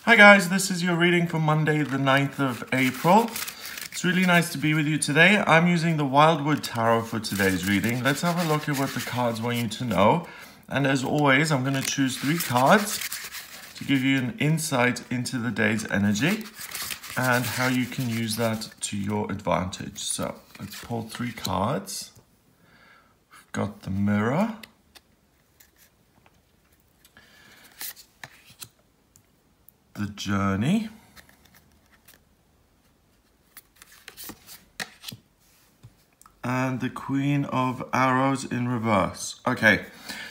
Hi guys, this is your reading for Monday the 9th of April. It's really nice to be with you today. I'm using the Wildwood Tarot for today's reading. Let's have a look at what the cards want you to know. And as always, I'm going to choose 3 cards to give you an insight into the day's energy and how you can use that to your advantage. So let's pull 3 cards. We've got the Mirror, the Journey, and the Queen of Arrows in reverse. Okay,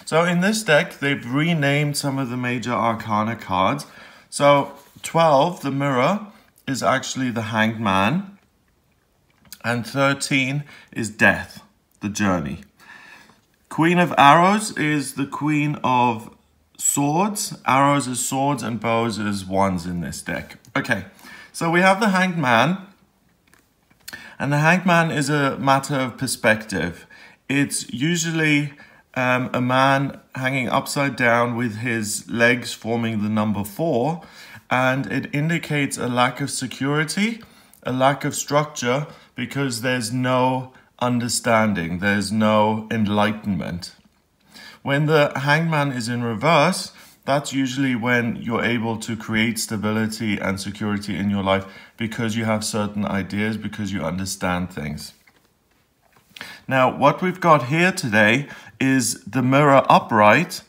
so in this deck, they've renamed some of the major arcana cards. So 12, the Mirror, is actually the Hanged Man, and 13 is Death, the Journey. Queen of Arrows is the Queen of Swords. Arrows is swords and bows is wands in this deck. Okay, so we have the Hanged Man. And the Hanged Man is a matter of perspective. It's usually a man hanging upside down with his legs forming the number 4. And it indicates a lack of security, a lack of structure, because there's no understanding, there's no enlightenment. When the Hanged Man is in reverse, that's usually when you're able to create stability and security in your life because you have certain ideas, because you understand things. Now, what we've got here today is the Mirror upright,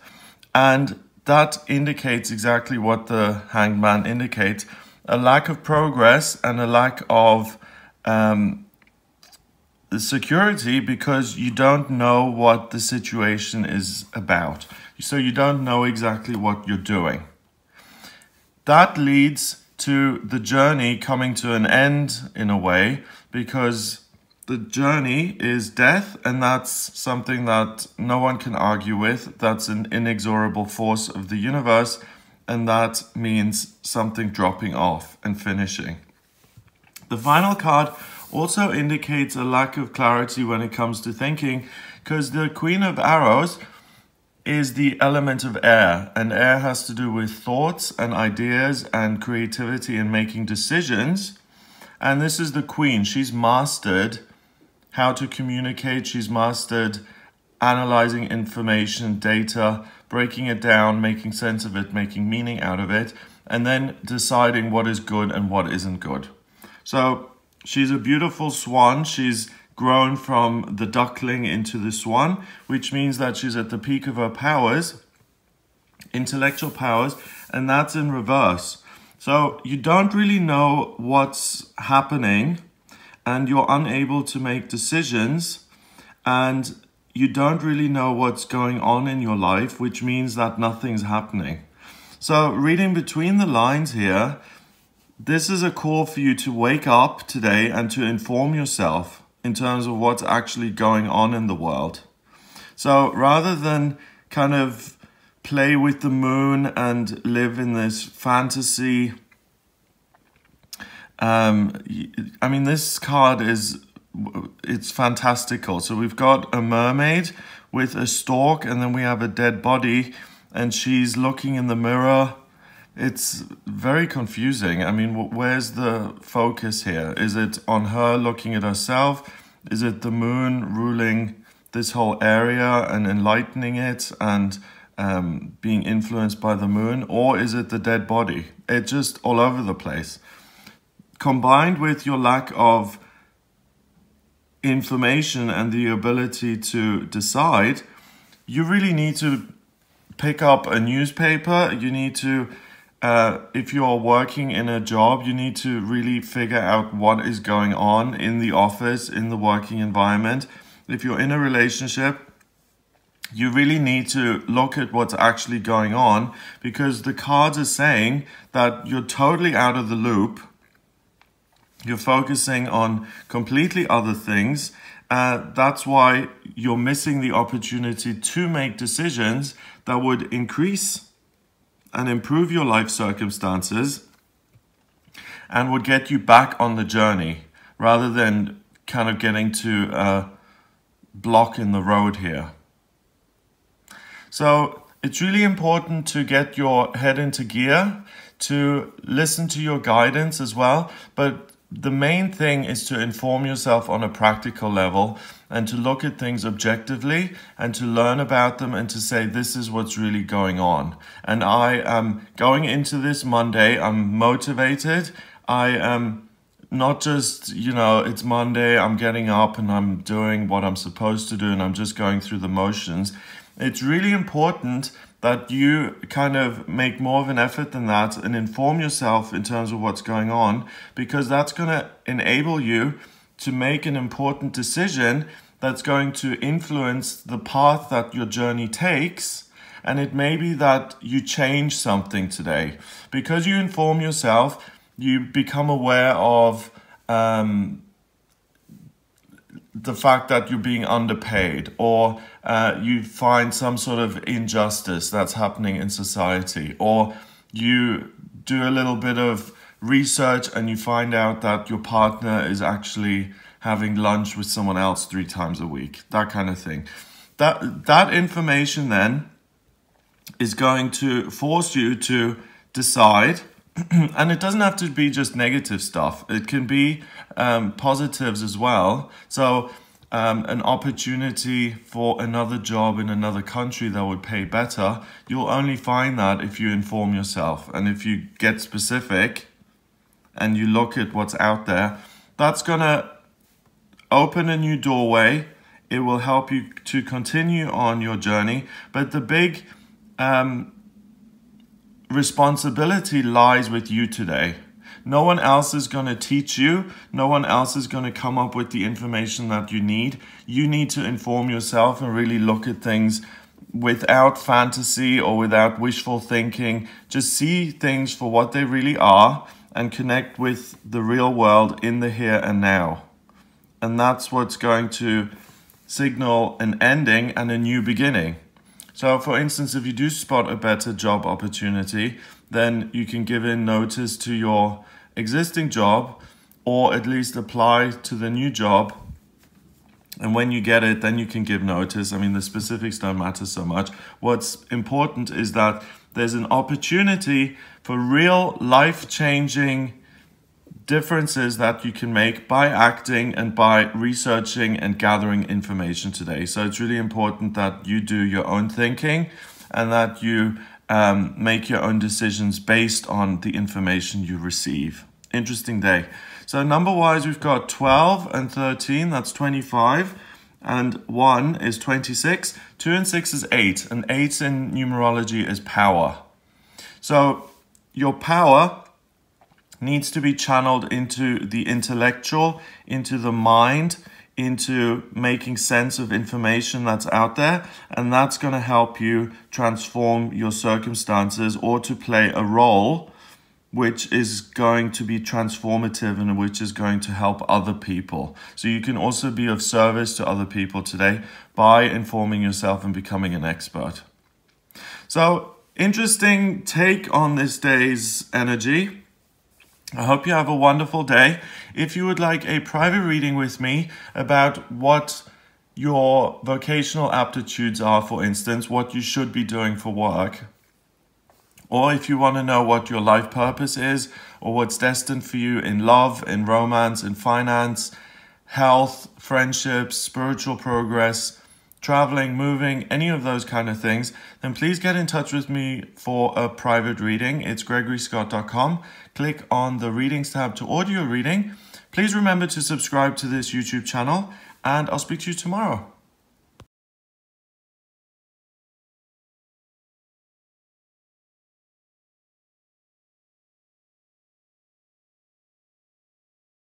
and that indicates exactly what the Hanged Man indicates, a lack of progress and a lack of security because you don't know what the situation is about. So you don't know exactly what you're doing. That leads to the journey coming to an end in a way, because the journey is death, and that's something that no one can argue with. That's an inexorable force of the universe, and that means something dropping off and finishing. The final card also indicates a lack of clarity when it comes to thinking, because the Queen of Arrows is the element of air, and air has to do with thoughts and ideas and creativity and making decisions. And this is the Queen. She's mastered how to communicate. She's mastered analyzing information, data, breaking it down, making sense of it, making meaning out of it, and then deciding what is good and what isn't good. So she's a beautiful swan. She's grown from the duckling into the swan, which means that she's at the peak of her powers, intellectual powers, and that's in reverse. So you don't really know what's happening, and you're unable to make decisions, and you don't really know what's going on in your life, which means that nothing's happening. So reading between the lines here, this is a call for you to wake up today and to inform yourself in terms of what's actually going on in the world. So rather than kind of play with the moon and live in this fantasy, I mean, this card it's fantastical. So we've got a mermaid with a stork, and then we have a dead body, and she's looking in the mirror. It's very confusing. I mean, where's the focus here? Is it on her looking at herself? Is it the moon ruling this whole area and enlightening it and being influenced by the moon? Or is it the dead body? It's just all over the place. Combined with your lack of information and the ability to decide, you really need to pick up a newspaper. You need to if you're working in a job, you need to really figure out what is going on in the office, in the working environment. If you're in a relationship, you really need to look at what's actually going on, because the cards are saying that you're totally out of the loop. You're focusing on completely other things. That's why you're missing the opportunity to make decisions that would increase and improve your life circumstances and would get you back on the journey, rather than kind of getting to a block in the road here. So it's really important to get your head into gear, to listen to your guidance as well, but the main thing is to inform yourself on a practical level and to look at things objectively and to learn about them and to say, this is what's really going on. And I am going into this Monday, I'm motivated. I am not just, it's Monday, I'm getting up and I'm doing what I'm supposed to do and I'm just going through the motions. It's really important that you kind of make more of an effort than that and inform yourself in terms of what's going on, because that's going to enable you to make an important decision that's going to influence the path that your journey takes. And it may be that you change something today. Because you inform yourself, you become aware of the fact that you're being underpaid, or you find some sort of injustice that's happening in society, or you do a little bit of research and you find out that your partner is actually having lunch with someone else 3 times a week, that kind of thing. That information then is going to force you to decide. And it doesn't have to be just negative stuff. It can be positives as well. So an opportunity for another job in another country that would pay better, you'll only find that if you inform yourself. And if you get specific and you look at what's out there, that's going to open a new doorway. It will help you to continue on your journey. But the big responsibility lies with you today. No one else is going to teach you. No one else is going to come up with the information that you need. You need to inform yourself and really look at things without fantasy or without wishful thinking. Just see things for what they really are and connect with the real world in the here and now. And that's what's going to signal an ending and a new beginning. So for instance, if you do spot a better job opportunity, then you can give in notice to your existing job, or at least apply to the new job. And when you get it, then you can give notice. I mean, the specifics don't matter so much. What's important is that there's an opportunity for real life-changing differences that you can make by acting and by researching and gathering information today. So it's really important that you do your own thinking and that you make your own decisions based on the information you receive. Interesting day. So number-wise, we've got 12 and 13, that's 25, and 1 is 26, 2 and 6 is 8, and 8 in numerology is power. So your power needs to be channeled into the intellectual, into the mind, into making sense of information that's out there, and that's going to help you transform your circumstances or to play a role which is going to be transformative and which is going to help other people. So you can also be of service to other people today by informing yourself and becoming an expert. So interesting take on this day's energy. I hope you have a wonderful day. If you would like a private reading with me about what your vocational aptitudes are, for instance, what you should be doing for work, or if you want to know what your life purpose is, or what's destined for you in love, in romance, in finance, health, friendships, spiritual progress, traveling, moving, any of those kind of things, then please get in touch with me for a private reading. It's gregoryscott.com. Click on the readings tab to order your reading. Please remember to subscribe to this YouTube channel, and I'll speak to you tomorrow.